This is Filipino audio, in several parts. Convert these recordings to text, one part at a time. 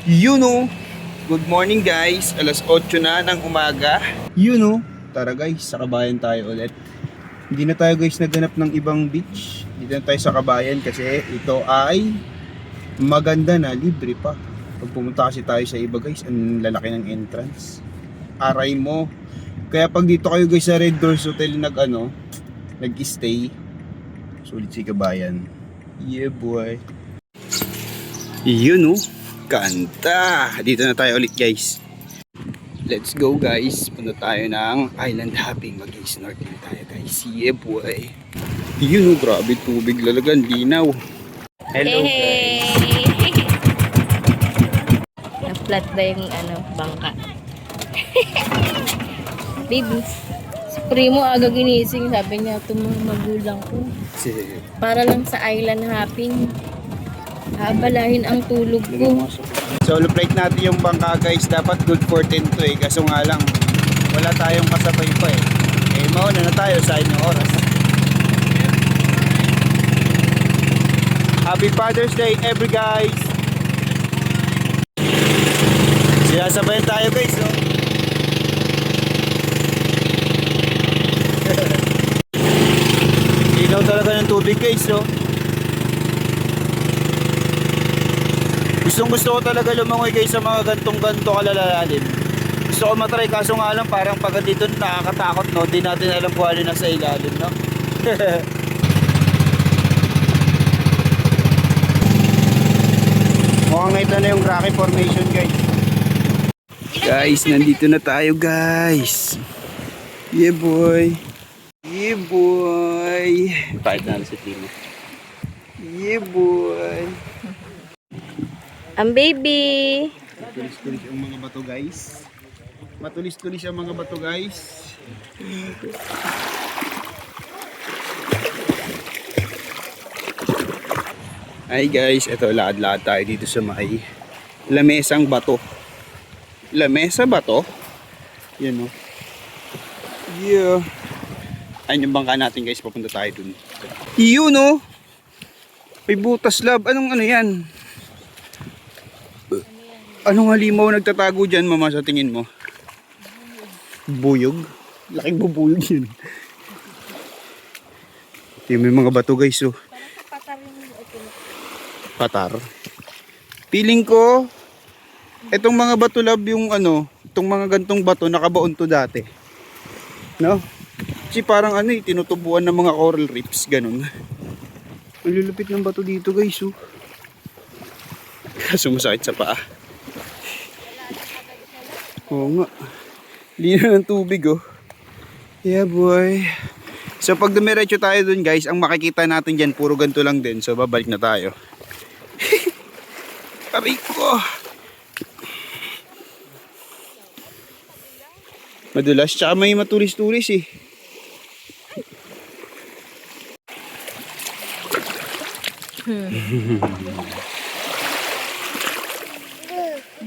Good morning guys, alas 8 na ng umaga. Tara guys, sa Kabayan tayo ulit. Hindi na tayo guys naghanap ng ibang beach. Dito na tayo sa Kabayan kasi ito ay maganda na, libre pa. Pag pumunta kasi tayo sa iba guys, ang lalaki ng entrance. Aray mo. Kaya pag dito kayo guys sa Red Doors Hotel nag-stay, sulit si Kabayan. Yeah boy. Kanta. Dito na tayo ulit guys. Let's go guys. Punta tayo ng island hopping. Mag-snorkeling tayo guys. Yeah boy. Grabe tubig lalagan. Linaw. Hello guys. Na-flat ba yung bangka? Baby, si Primo aga ginising. Sabi niya, ito mga magulang ko. Para lang sa island hopping. Habalahin ang tulog ko. Solo flight natin yung bangka guys. Dapat good for 10 to eh. Kaso nga lang, wala tayong kasabay pa eh. Mauna na tayo sa inyong oras. Happy Father's Day every guys. Sinasabayan tayo guys oh. Ilaw talaga ng tubig guys oh. Gusto ko talaga lumangoy guys sa mga gantong-ganto kalalalim. Gusto ko matry kaso nga lang parang pag dito nakakatakot no. Di natin alam kung ano nasa ilalim no. Mukhang ito na yung Rocky Formation guys. Guys, nandito na tayo guys. Yeah boy. Yeah boy. Kahit na si Timo. Yeah boy. Ang baby. Matulis-tulis ang mga bato guys. Matulis-tulis ang mga bato guys. Hi guys, ito lakad-lakad tayo dito sa may lamesang bato. Lamesa ba to? Yan o. Yeah. Ayun yung bangka natin guys, papunta tayo dun. Yun o. May butas lab. Anong ano yan? Anong halimaw nagtatago dyan mama sa tingin mo? Buyog? Laking bubuyog yun. Ito yung may mga bato guys oh. Patar. Feeling ko itong mga bato lab yung itong mga gantong bato nakabaon to dati. No? Kasi parang tinutubuan ng mga coral reefs ganun. Ang lulupit ng bato dito guys oh. Kaso masakit sa paa. Oo nga. Lino ng tubig oh. Yeah boy. So pag dumiretso tayo dun guys, ang makikita natin dyan puro ganito lang din. So babalik na tayo. Aray ko. Madulas tsaka may matulis-tulis eh.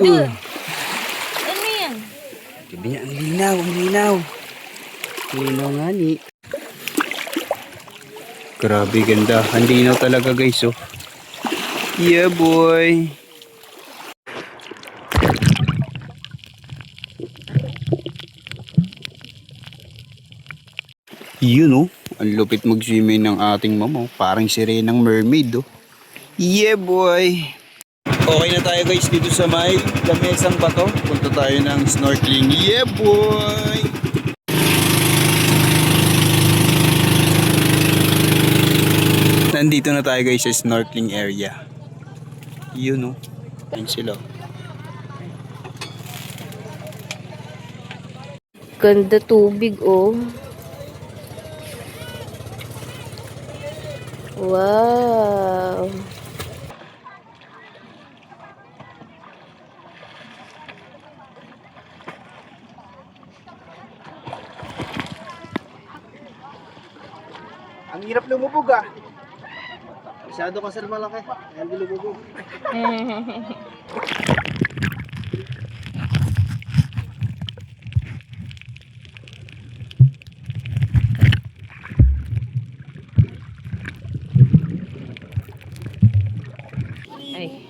Ano yan? Sabi niya, ang linaw, ang linaw. Linaw nga ni. Grabe ganda. Ang linaw talaga guys oh. Yeah boy. Yun oh. Ang lupit mag-swimming ng ating mama. Parang sirenang mermaid oh. Yeah boy. Okay na tayo guys dito sa may lamesang bato. Punta tayo ng snorkeling. Yeah boy! Nandito na tayo guys sa snorkeling area. Yun oh. Ayun sila. Ganda tubig oh. Wow. Ang hirap lumubog ah. Masyado kasi malaki. Hindi lumubog. Ay.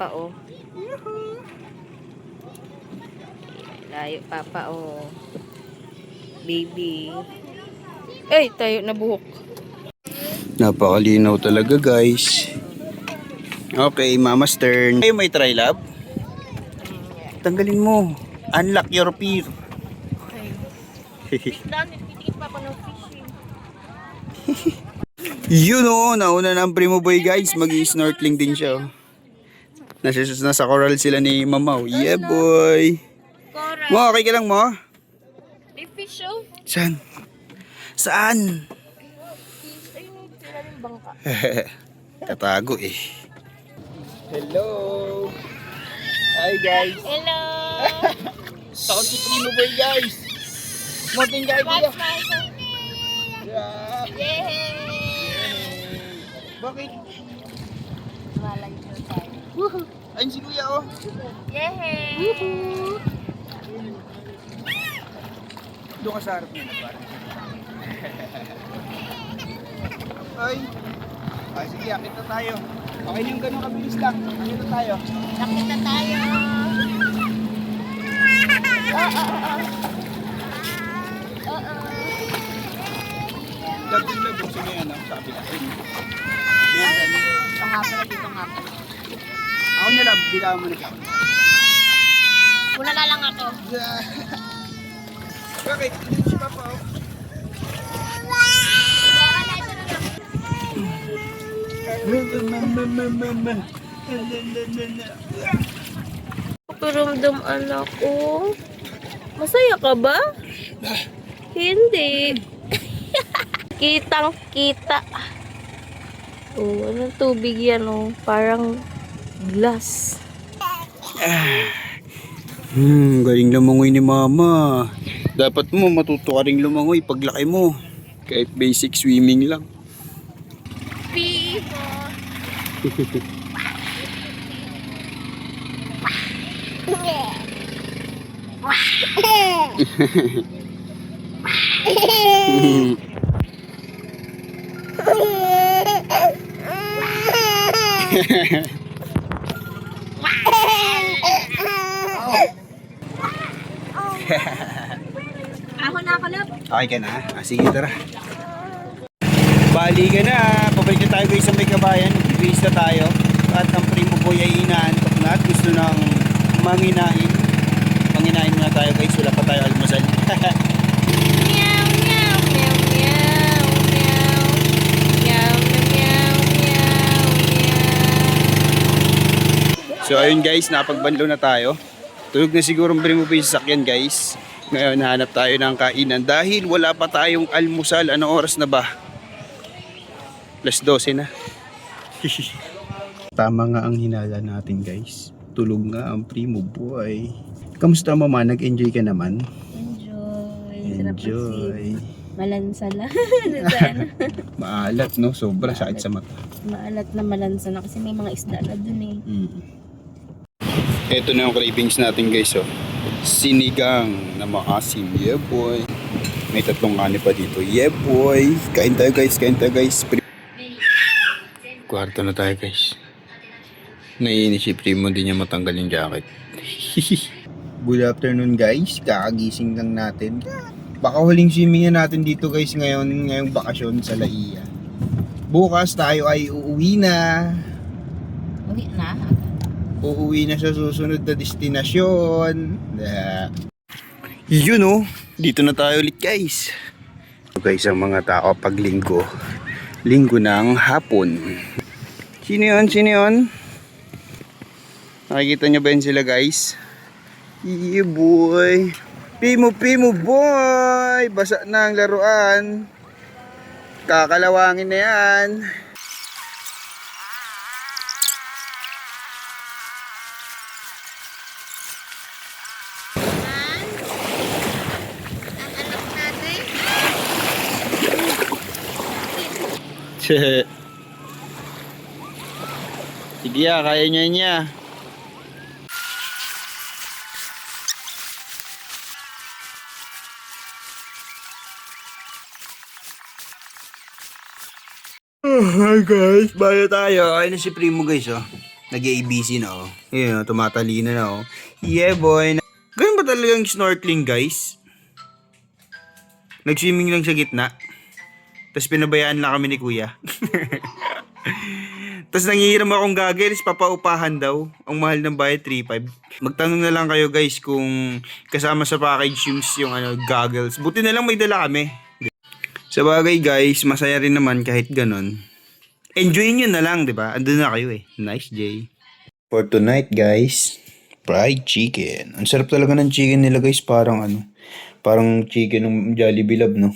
Papa, oh. Layo, Papa, oh. Baby. Ay, tayo na buhok. Napakalinaw talaga guys. Okay, mama's turn. Ay, may try lab. Tanggalin mo. Unlock your fear. Dami, titikit Papa ng fishing. Yun o, nauna na ang Primo Boy guys. Mag-snorkeling din siya. Oh. Nasa coral sila ni Mamaw. Yeah boy. Cora. Mo, okay ka lang mo? May fish, oh. Saan? Saan? Fish. Ayun, sila yung bangka. Tatago eh. Hello. Hi guys. Hello! Takot si Primo Boy guys. Mountain guy What's dito. my son? Yeah. Yay! Bakit? Malay ko tayo. Ayun si Kuya oh. Yay! Doon ka sa harap nila parang. Ay. Ah, sige, akit na tayo. Okay yung ganun kabilis lang. Akit na tayo. Nakita tayo! Labog gusto mo yan, sabi natin. Yan, yan. Pangapon na dito nga po. Ako na lang, bilangan mo na siya. Una na lang ako. Bakit? Hindi si Papa oh. Pakiramdam anak ko. Masaya ka ba? Hindi. Kitang kita. Oh, anong tubig yan oh? Parang glass. Galing lumangoy ni Mama. Dapat mo matuto ka ring lumangoy paglaki mo. Kahit basic swimming lang. Pipo. Ako na, kalap. Okay ka na? Ah, sige, tara. Bali ka na. Pabalik na tayo guys sa may kabayan. Bibis na tayo. At ang Primo Boy ay inaantok na at gusto ng manginain. Manginain muna tayo guys. Wala pa tayo almusal. Meow, meow, meow, meow, meow. Meow, meow, meow, meow. So ayun guys, napagbanlaw na tayo. Tulog na siguro ang Primo Boy sa sakyan guys. Ngayon hanap tayo ng kainan dahil wala pa tayong almusal. Anong oras na ba? +12 na. Tama nga ang hinala natin guys. Tulog nga ang Primo Boy. Kamusta mama? Nag-enjoy ka naman? Enjoy. Malansa lang. Maalat no? Sobra sakit sa mata. Maalat na malansa na kasi may mga isda na dun eh. Ito na yung cravings natin guys oh. Sinigang na maasim. Yeah boy. May 3 kanin pa dito. Yeah boy. Kain tayo guys. Kain tayo guys. Kwarto na tayo guys. Naiinis si Primo, hindi niya matanggal yung jacket. Good afternoon guys. Kakagising lang natin. Baka huling swimming natin dito guys ngayong bakasyon sa Laia. Bukas tayo ay uuwi na. Uwi na? Uuwi na sa susunod na destinasyon. Yun oh. Dito na tayo ulit guys. So guys, ang mga tao pag linggo. Linggo ng hapon. Sino yun? Sino yun? Nakikita nyo ba yun sila guys? Yeah boy. Primo boy. Basa na ang laruan. Kakalawangin na yan. Sige kaya niya. Hi guys, bayo tayo. Ayun na si Primo guys oh. Nag-ABC na oh. Yun, tumatalino na oh. Yeah boy. Ganun ba talagang snorkeling guys? Nag-swimming lang sa gitna. Tapos pinabayaan lang kami ni kuya. Tapos nangihiram akong goggles, papaupahan daw. Ang mahal ng bayad, 3.5. Magtanong na lang kayo guys kung kasama sa package yung goggles. Buti na lang may dala kami. Sa bagay guys, masaya rin naman kahit ganon. Enjoy nyo na lang, di ba? Andun na kayo eh. Nice Jay. For tonight guys, fried chicken. Ang sarap talaga ng chicken nila guys, parang parang chicken ng Jollibee Love, no?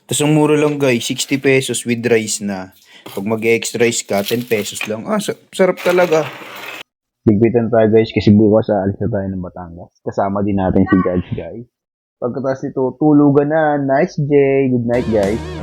Tapos ang mura lang guys, 60 pesos with rice na. Pag mag-extra rice ka, 10 pesos lang. Sarap talaga. Bigbitan tayo guys kasi bukas aalis na tayo ng Batangas. Kasama din natin si Judge guys. Pagkatapos nito, tulugan na. Nice day. Good night guys.